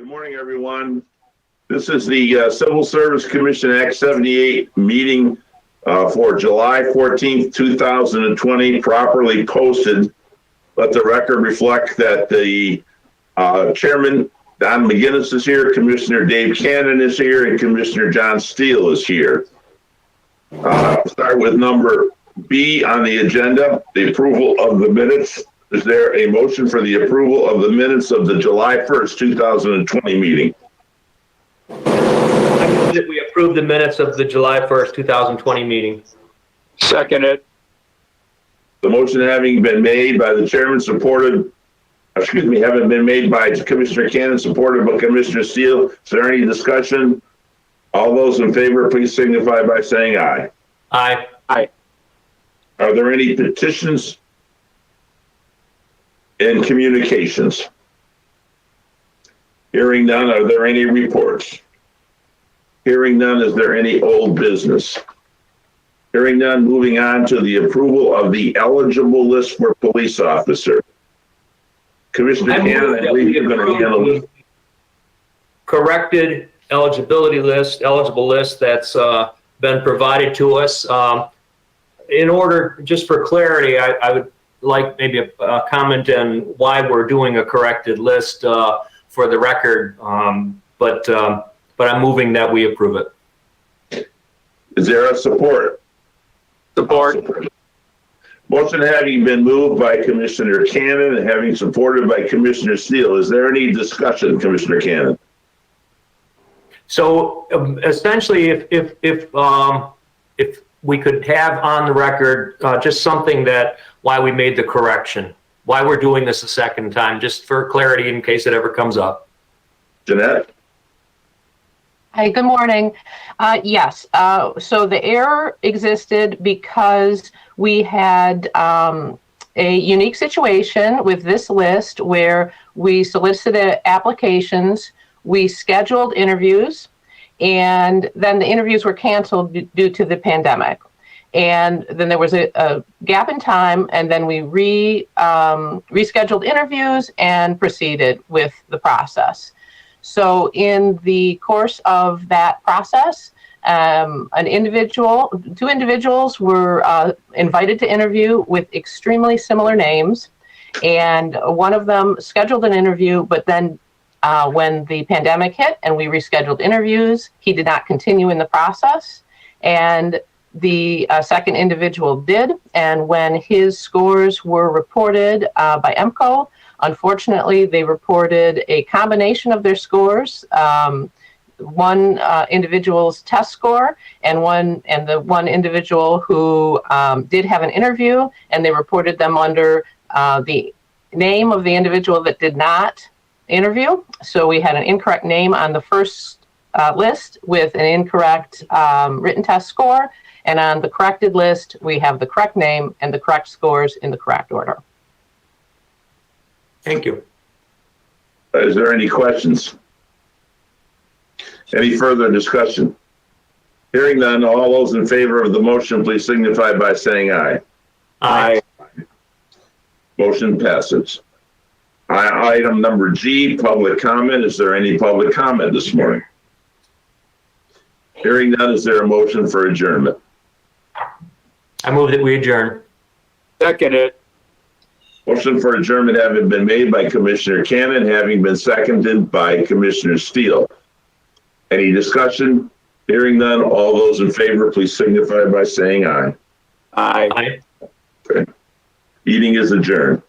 Good morning, everyone. This is the Civil Service Commission Act 78 meeting for July 14th, 2020, properly posted. Let the record reflect that the Chairman, Don McGinnis, is here, Commissioner Dave Cannon is here, and Commissioner John Steele is here. Start with number B on the agenda, the approval of the minutes. Is there a motion for the approval of the minutes of the July 1st, 2020 meeting? I move that we approve the minutes of the July 1st, 2020 meeting. Seconded. The motion having been made by the chairman, having been made by Commissioner Cannon, supported by Commissioner Steele. Is there any discussion? All those in favor, please signify by saying aye. Aye. Aye. Are there any petitions and communications? Hearing none, are there any reports? Hearing none, is there any old business? Hearing none, moving on to the approval of the eligible list for police officer. Commissioner Cannon, I believe you're going to handle this. Corrected eligible list that's been provided to us. In order, just for clarity, I would like maybe a comment on why we're doing a corrected list for the record, but I'm moving that we approve it. Is there a support? Support. Motion having been moved by Commissioner Cannon and having supported by Commissioner Steele. Is there any discussion, Commissioner Cannon? So essentially, if we could have on the record just something that why we made the correction, why we're doing this a second time, just for clarity in case it ever comes up. Jeanette? Hi, good morning. Yes, so the error existed because we had a unique situation with this list where we solicited applications, we scheduled interviews, and then the interviews were canceled due to the pandemic. And then there was a gap in time, and then we rescheduled interviews and proceeded with the process. So in the course of that process, two individuals were invited to interview with extremely similar names, and one of them scheduled an interview, but then when the pandemic hit and we rescheduled interviews, he did not continue in the process, and the second individual did. And when his scores were reported by EMCO, unfortunately, they reported a combination of their scores, one individual's test score and the one individual who did have an interview, and they reported them under the name of the individual that did not interview. So we had an incorrect name on the first list with an incorrect written test score, and on the corrected list, we have the correct name and the correct scores in the correct order. Thank you. Is there any questions? Any further discussion? Hearing none, all those in favor of the motion, please signify by saying aye. Aye. Motion passes. Item number G, public comment. Is there any public comment this morning? Hearing none, is there a motion for adjournment? I move that we adjourn. Seconded. Motion for adjournment having been made by Commissioner Cannon, having been seconded by Commissioner Steele. Any discussion? Hearing none, all those in favor, please signify by saying aye. Aye. Aye. Okay. Meeting is adjourned.